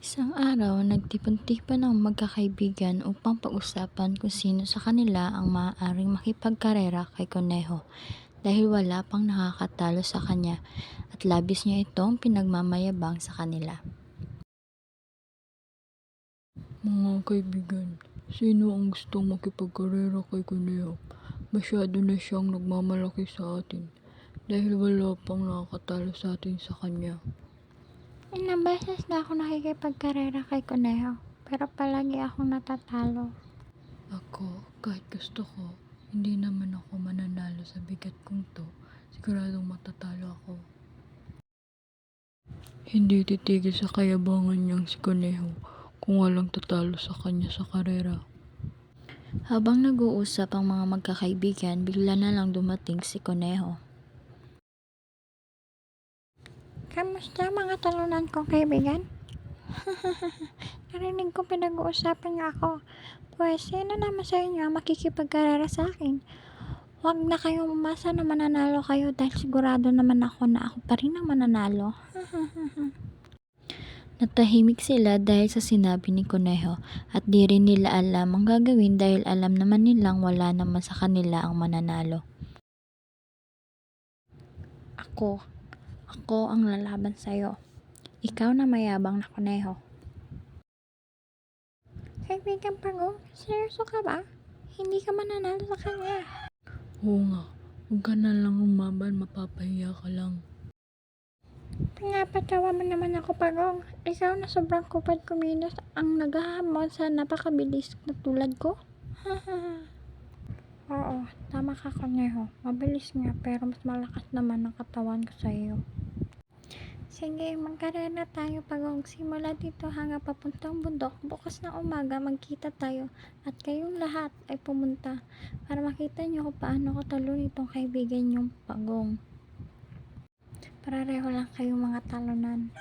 Isang araw, nagtipon-tipon ang magkakaibigan upang pag-usapan kung sino sa kanila ang maaaring makipagkarera kay Koneho dahil wala pang nakakatalo sa kanya at labis niya itong pinagmamayabang sa kanila. Mga kaibigan, sino ang gustong makipagkarera kay Cuneo? Masyado na siyang nagmamalaki sa atin dahil wala pang nakakatalo sa atin sa kanya. Ilang beses na ako nakikipagkarera kay Conejo, pero palagi akong natatalo. Ako, kahit gusto ko, hindi naman ako mananalo sa bigat kong to. Siguradong matatalo ako. Hindi titigil sa kayabangan niyang si Conejo kung walang tatalo sa kanya sa karera. Habang nag-uusap ang mga magkakaibigan, bigla na lang dumating si Koneho. Kamusta mga talunan kong kaibigan? Narinig ko pinag-uusapan niyo ako. Pues, sino naman sa inyo ang makikipagkarera sa akin? Huwag na kayong umasa na mananalo kayo dahil sigurado naman ako na ako pa rin ang mananalo. Natahimik sila dahil sa sinabi ni Koneho at di rin nila alam ang gagawin dahil alam naman nilang wala naman sa kanila ang mananalo. Ako ang lalaban sa'yo. Ikaw na mayabang na Conejo. Kaibigan Pagong, seryoso ka ba? Hindi ka mananalo sa kanya. Oo nga, huwag ka na lang umaban, mapapahiya ka lang. Pinapatawa mo naman ako, Pagong. Ikaw na sobrang kupad kumilos ang naghahamon sa napakabilis na tulad ko? Oo, tama ka, Conejo. Mabilis nga pero mas malakas naman ang katawan ko sa iyo. Sige, magkarera tayo, Pagong. Simula dito hanggang papuntang bundok. Bukas na umaga magkita tayo at kayong lahat ay pumunta para makita niyo kung paano ko talo nitong kaibigan niyong Pagong. Pareho lang kayong mga talunan.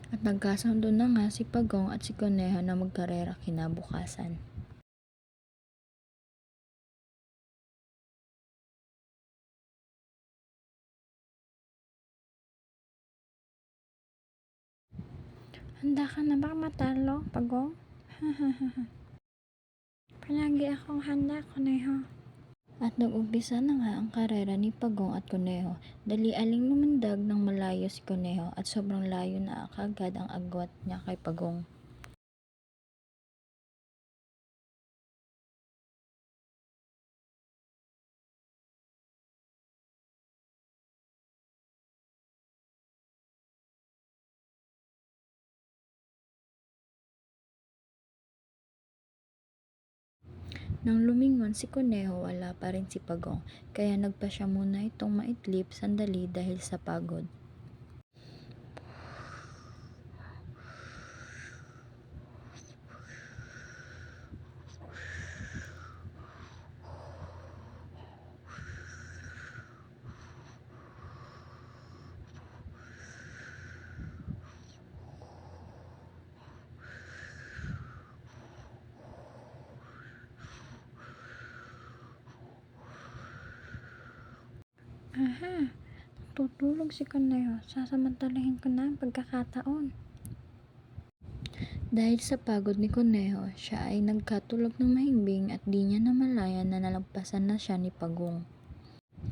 At nagkasundo na nga si Pagong at si Koneho na magkarera kinabukasan. Handa ka na ba matalo, Pagong? Palagi akong handa, Conejo. At nag-umpisa na nga ang karera ni Pagong at Koneho. Dali-aling lumundag ng malayo si Koneho at sobrang layo na kaagad ang agwat niya kay Pagong. Nang lumingon si Koneho, wala pa rin si Pagong, kaya nagpa siya muna itong maitlip sandali dahil sa pagod. Aha, tutulog si Conejo. Sasamantalahin ko na ang pagkakataon. Dahil sa pagod ni Koneho, siya ay nagkatulog ng mahimbing at di niya namalayan na nalagpasan na siya ni Pagong.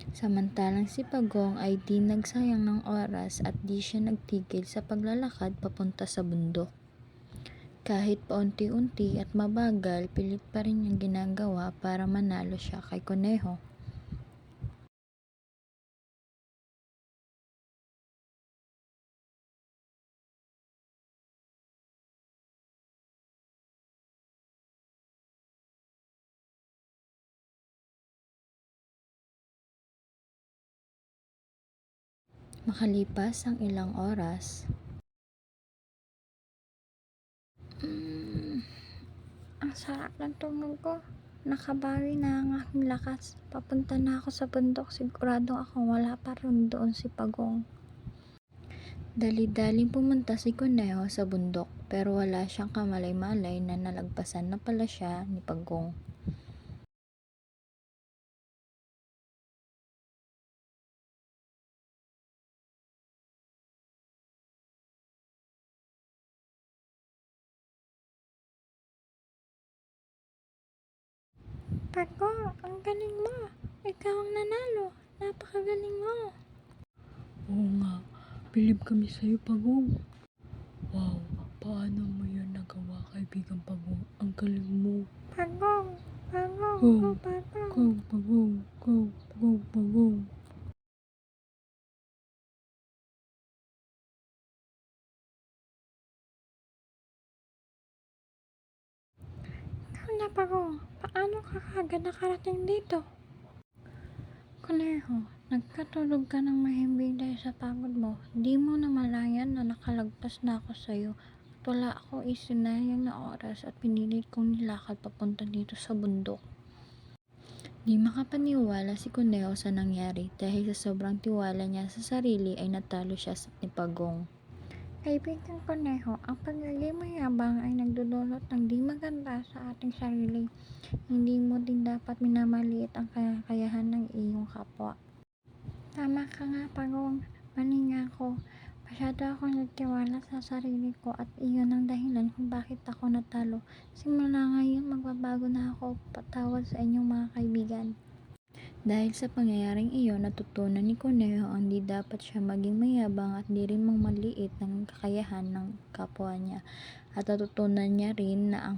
Samantalang si Pagong ay di nagsayang ng oras at di siya nagtigil sa paglalakad papunta sa bundok. Kahit paunti-unti at mabagal, pilit pa rin niyang ginagawa para manalo siya kay Koneho. Makalipas ang ilang oras, Ang sarap ng tulog ko. Nakabawi na ang aking lakas. Papunta na ako sa bundok. Sigurado ako wala pa rin doon si Pagong. dali-daling pumunta si Koneho sa bundok pero wala siyang kamalay-malay na nalagpasan na pala siya ni Pagong. Pagong, ang galing mo. Ikaw ang nanalo. Napakagaling mo. Oo nga, bilib kami sa'yo, Pagong. Wow, paano mo yun nagawa, kaibigan Pagong? Ang galing mo. Pagong, Pagong, Go, go Pagong. go, Pagong, go, go, Pagong. Ikaw na Pagong, paano ka kagad nakarating dito? Kuneho, nagkatulog ka ng mahimbing dahil sa pagod mo. Di mo namalayan na nakalagpas na ako sa'yo at wala ako isinayang na oras at pinilit kong nilakad papunta dito sa bundok. Di makapaniwala si Kuneho sa nangyari dahil sa sobrang tiwala niya sa sarili ay natalo siya ni Pagong. Kaibigan Kuneho, ang pagiging mayabang ay nagdudulot ng di maganda sa ating sarili. Hindi mo din dapat minamaliit ang kakayahan ng iyong kapwa. Tama ka nga Pagong, mali nga ako. Masyado akong nagtiwala sa sarili ko at iyon ang dahilan kung bakit ako natalo. Simula ngayon magbabago na ako, patawad sa inyong mga kaibigan. Dahil sa pangyayaring iyon, natutunan ni Kuneho ang di dapat siya maging mayabang at di rin maliit ng kakayahan ng kapwa niya. At natutunan niya rin na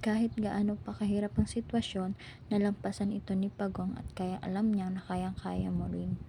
kahit gaano pa kahirap ang sitwasyon, nalampasan ito ni Pagong at kaya alam niya na kayang-kaya mo rin.